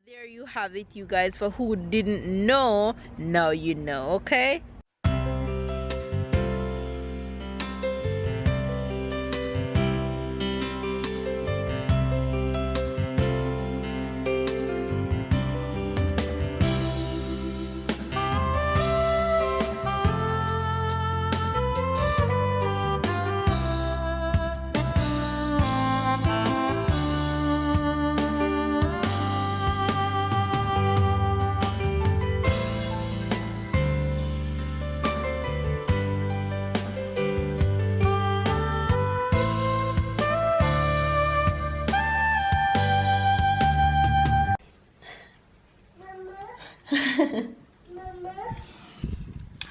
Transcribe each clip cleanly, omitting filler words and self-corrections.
There you have it, you guys. For who didn't know, now you know, okay?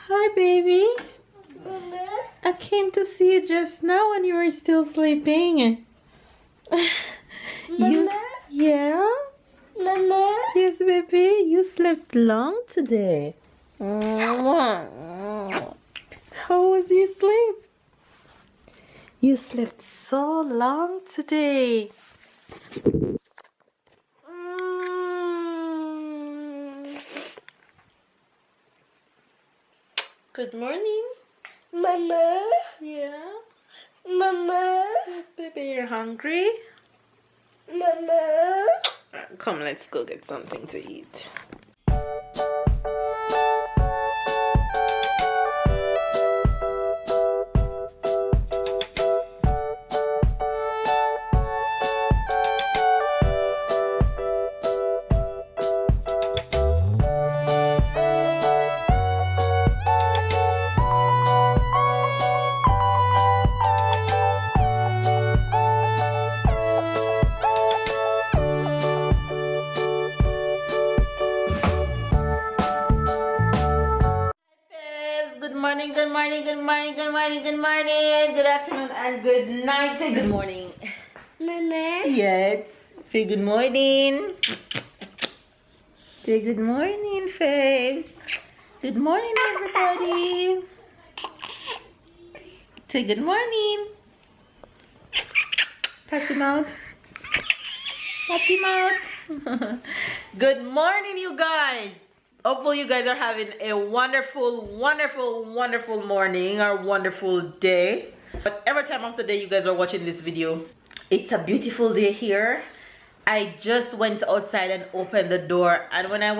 Hi, baby. I came to see you just now when you were still sleeping. Yeah? Yes, baby. You slept long today. How was your sleep? You slept so long today. Good morning. Mama, Yeah. Mama, Yes, baby. You're hungry? Mama. Come, let's go get something to eat. Good morning, good morning, good morning, good morning, good morning, good afternoon, and good night. Say good morning. Mama. Yes. Say good morning. Say good morning, Faith. Good morning, everybody. Say good morning. Pass him out. Pat him out. Good morning, you guys. Hopefully you guys are having a wonderful, wonderful, wonderful morning or wonderful day. Whatever time of the day you guys are watching this video, it's a beautiful day here. I just went outside and opened the door, and when I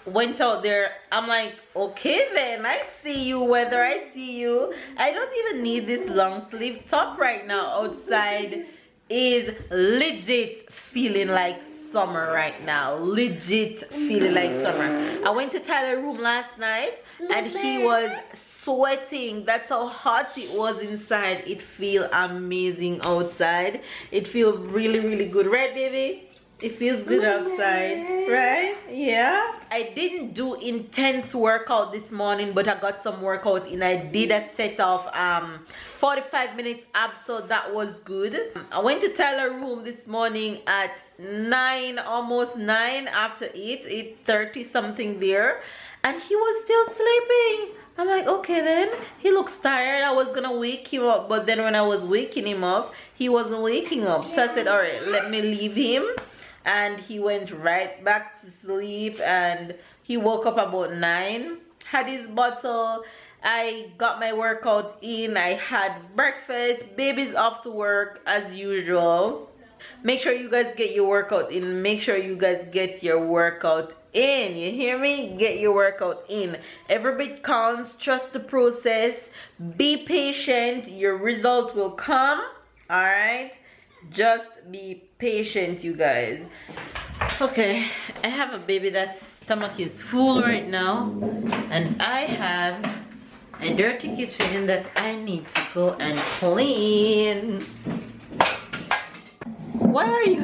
went out there, I'm like, okay then, I see you, weather, I see you. I don't even need this long sleeve top right now. Outside is legit feeling like summer right now. Legit feeling like summer. I went to Tyler's room last night and he was sweating. That's how hot it was inside. It feels amazing outside. It feels really, really good, right, baby? It feels good outside, right? Yeah. I didn't do intense workout this morning, but I got some workout in. I did a set of 45 minutes abs, so that was good. I went to Tyler's room this morning at 9, almost 9 after 8:30 something there, and he was still sleeping. I'm like, okay then, he looks tired. I was gonna wake him up, but then when I was waking him up, he wasn't waking up. So I said, all right, let me leave him. And he went right back to sleep, and he woke up about 9, had his bottle. I got my workout in. I had breakfast. Baby's off to work as usual. Make sure you guys get your workout in. Make sure you guys get your workout in. You hear me? Get your workout in. Every bit counts. Trust the process. Be patient. Your result will come. All right, just be patient, you guys. Okay, I have a baby that's stomach is full right now, and I have a dirty kitchen that I need to go and clean. Why are you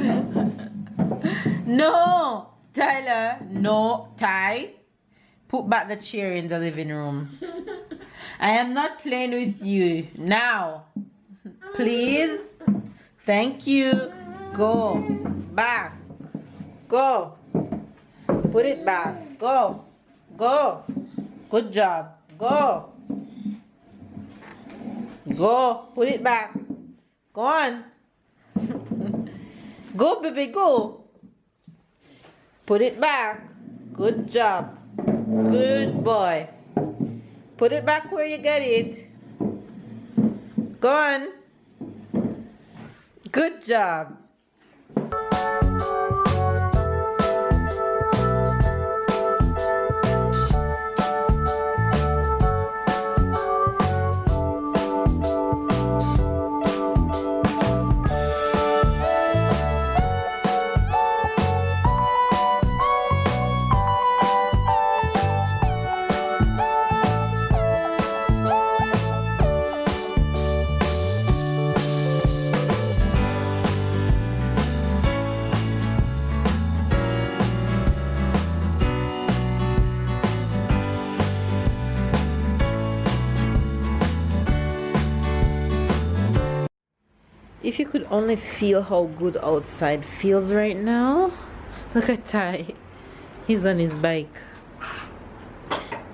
no, Tyler, no. Ty, put back the chair in the living room. I am not playing with you now. Please. Thank you. Go back. Go. Put it back. Go. Go. Good job. Go. Go. Put it back. Go on. Go, baby, go. Put it back. Good job. Good boy. Put it back where you get it. Go on. Good job. If you could only feel how good outside feels right now. Look at Ty. He's on his bike.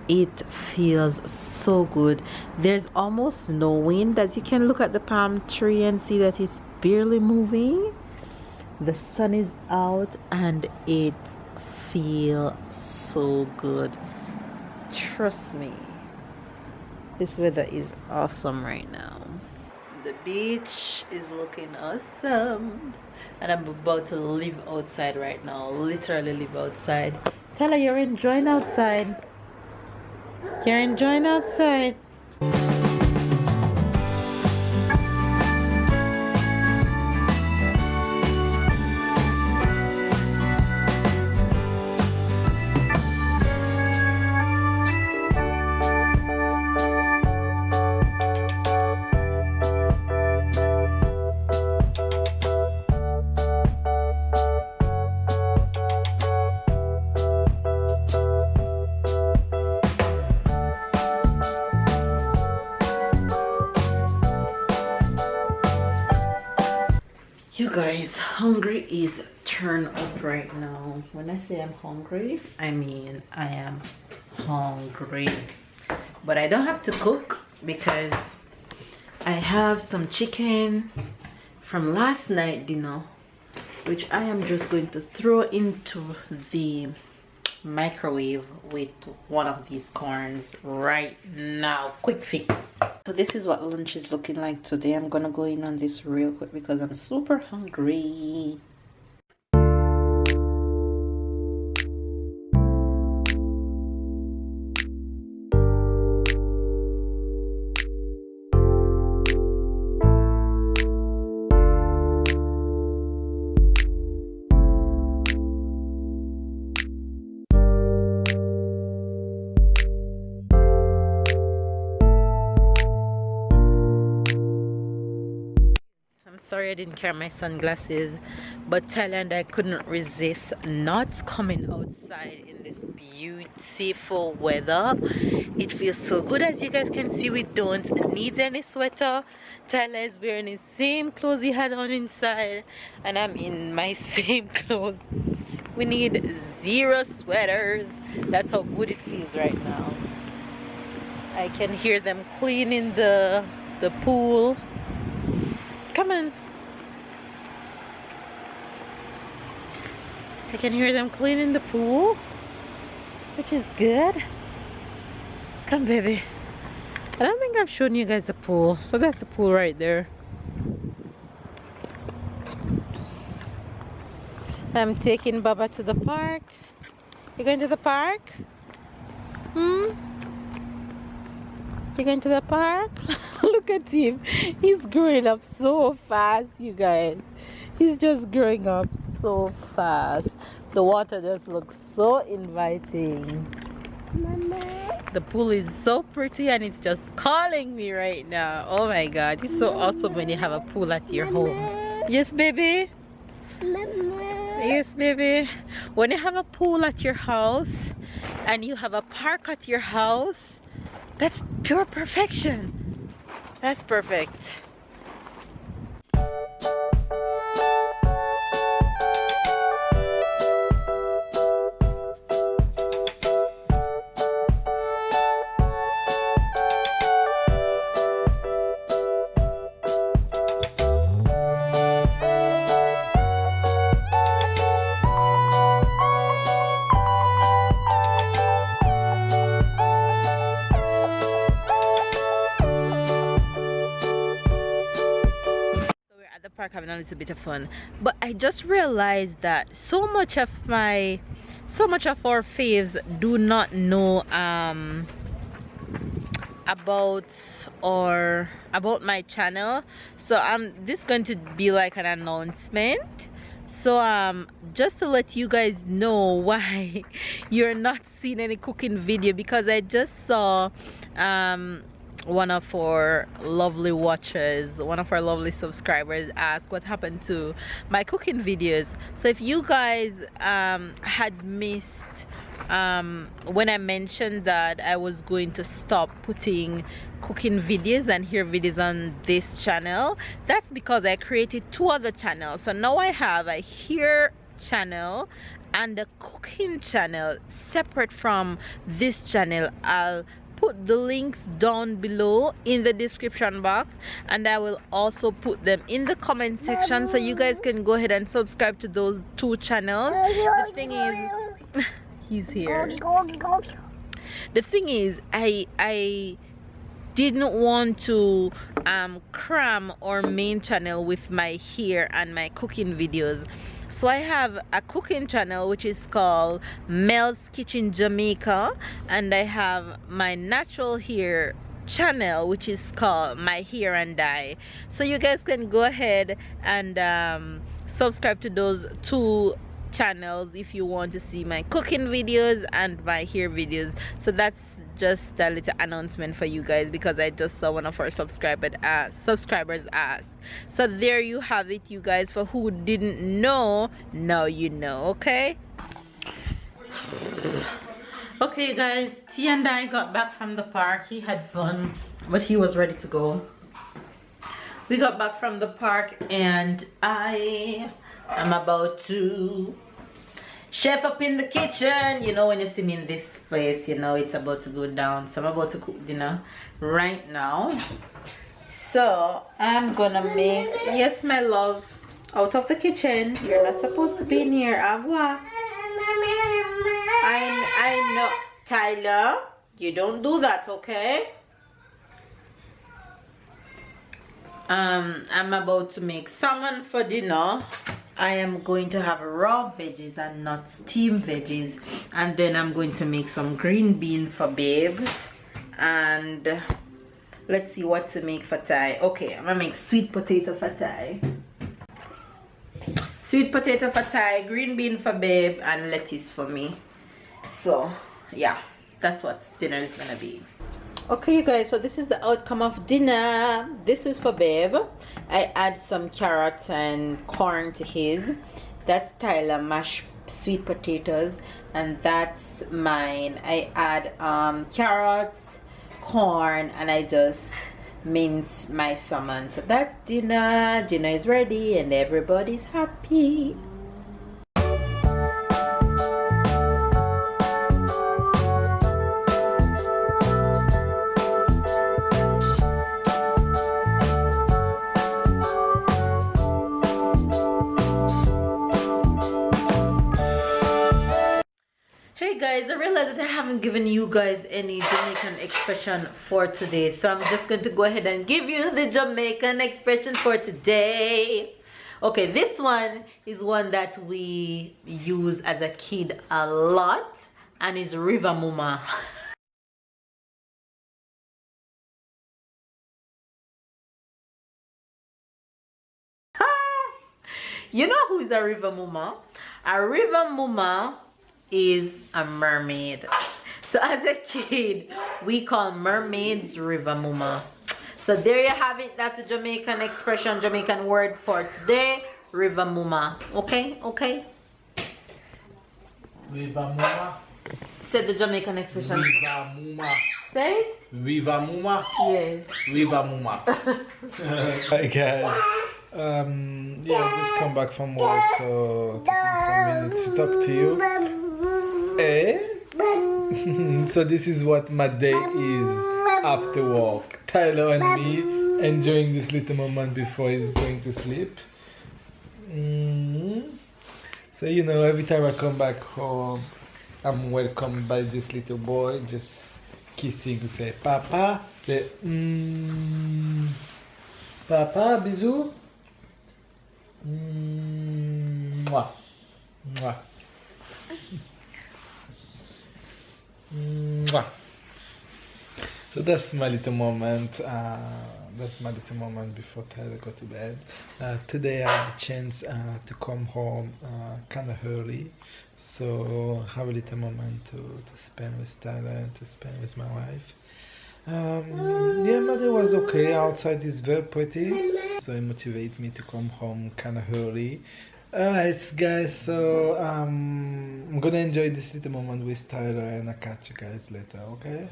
It feels so good. There's almost no wind, as you can look at the palm tree and see that it's barely moving. The sun is out and it feels so good. Trust me. This weather is awesome right now. The beach is looking awesome, and I'm about to live outside right now. Literally live outside. Tell her you're enjoying outside. You're enjoying outside. You guys, hungry is turned up right now. When I say I'm hungry, I mean I am hungry. But I don't have to cook because I have some chicken from last night dinner, which I am just going to throw into the microwave with one of these corns right now. Quick fix. So this is what lunch is looking like today. I'm gonna go in on this real quick because I'm super hungry. Sorry I didn't carry my sunglasses, but Thailand, I couldn't resist not coming outside in this beautiful weather. It feels so good. As you guys can see, we don't need any sweater. Tyler is wearing the same clothes he had on inside, and I'm in my same clothes. We need zero sweaters. That's how good it feels right now. I can hear them cleaning the pool. Come on. I can hear them cleaning the pool, which is good. Come, baby. I don't think I've shown you guys the pool. So that's a pool right there. I'm taking Baba to the park. You going to the park? You going to the park? Look at him. He's growing up so fast, you guys. He's just growing up so fast. The water just looks so inviting. Mama. The pool is so pretty and it's just calling me right now. Oh my god, it's so awesome when you have a pool at your home. Yes, baby? Mama. Yes, baby. When you have a pool at your house and you have a park at your house, that's pure perfection. That's perfect. park having a little bit of fun. But I just realized that so much of our faves do not know about my channel. So this is going to be like an announcement. So just to let you guys know why you're not seeing any cooking video, because I just saw one of our lovely watchers, one of our lovely subscribers ask what happened to my cooking videos. So if you guys had missed when I mentioned that I was going to stop putting cooking videos and hair videos on this channel, that's because I created 2 other channels. So now I have a hair channel and a cooking channel separate from this channel. I'll put the links down below in the description box, and I will also put them in the comment section so you guys can go ahead and subscribe to those 2 channels. The thing is he's here. The thing is, I didn't want to cram our main channel with my hair and my cooking videos. So I have a cooking channel which is called Mel's Kitchen Jamaica, and I have my natural hair channel which is called My Hair and Dye. So you guys can go ahead and subscribe to those 2 channels if you want to see my cooking videos and my hair videos. So that's just a little announcement for you guys, because I just saw one of our subscribers ask. So there you have it, you guys. For who didn't know, now you know. Okay, you guys, T and I got back from the park. He had fun, but he was ready to go. We got back from the park and I am about to chef up in the kitchen. You know, when you see me in this place, you know it's about to go down. So I'm about to cook dinner right now. So I'm gonna make, yes my love, out of the kitchen. You're not supposed to be in here. Au revoir. I know, Tyler, you don't do that, okay? I'm about to make salmon for dinner. I am going to have raw veggies and not steamed veggies, and then I'm going to make some green bean for babes, and let's see what to make for Ty. Okay, I'm gonna make sweet potato for Ty, green bean for babe, and lettuce for me. So yeah, that's what dinner is gonna be. Okay, you guys, so this is the outcome of dinner. This is for babe. I add some carrots and corn to his. That's Tyler mashed sweet potatoes, and that's mine. I add carrots, corn, and I just mince my salmon. So that's dinner. Dinner is ready and everybody's happy. Hey guys, I realized that I haven't given you guys any Jamaican expression for today, so I'm just going to go ahead and give you the Jamaican expression for today. Okay, this one is one that we use as a kid a lot, and is river mama. You know who is a river mama? A river mama is a mermaid. So as a kid, we call mermaids river mama. So there you have it. That's the Jamaican expression, Jamaican word for today, river mama. Okay, okay. River mama. Say the Jamaican expression. River mama. Say it. River mama. Yes. River mama. Hi guys. Yeah, just come back from work, so taking some minutes to talk to you. So this is what my day is after work. Tyler and me enjoying this little moment before he's going to sleep. So you know, every time I come back home, I'm welcomed by this little boy, just kissing, say Papa, say Papa, bisous. Mwah. Mwah. Mwah. So that's my little moment. That's my little moment before Tyler go to bed. Today I had the chance to come home kind of early, so have a little moment to spend with Tyler and to spend with my wife. Yeah, my day was okay. Outside is very pretty, so it motivates me to come home kind of early. Alright guys, so I'm gonna enjoy this little moment with Tyler and I'll catch you guys later, okay?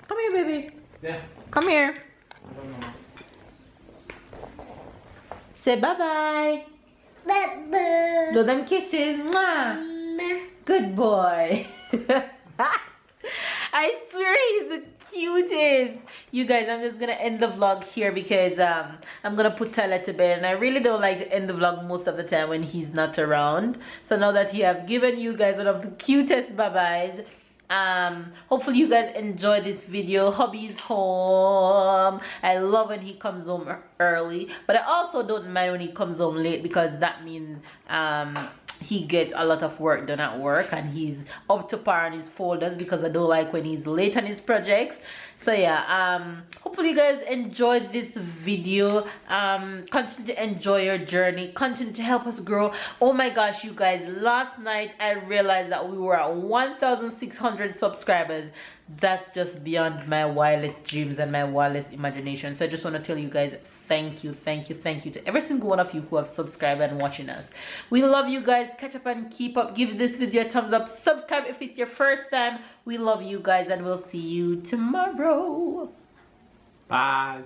Come here, baby. Yeah. Come here. Say bye-bye. Bye-bye. Do them kisses. Mwah. Good boy. I swear he's the cutest. You guys, I'm just gonna end the vlog here because I'm gonna put Tyler to bed, and I really don't like to end the vlog most of the time when he's not around. So now that he have given you guys one of the cutest bye-byes, hopefully you guys enjoy this video. Hubby's home. I love when he comes home early, but I also don't mind when he comes home late because that means he gets a lot of work done at work and he's up to par on his folders, because I don't like when he's late on his projects. So yeah, hopefully you guys enjoyed this video. Continue to enjoy your journey, continue to help us grow. Oh my gosh, you guys, last night I realized that we were at 1,600 subscribers. That's just beyond my wildest dreams and my wildest imagination. So I just want to tell you guys, thank you to every single one of you who have subscribed and watching us. We love you guys. Catch up and keep up. Give this video a thumbs up. Subscribe if it's your first time. We love you guys, and we'll see you tomorrow. Bye.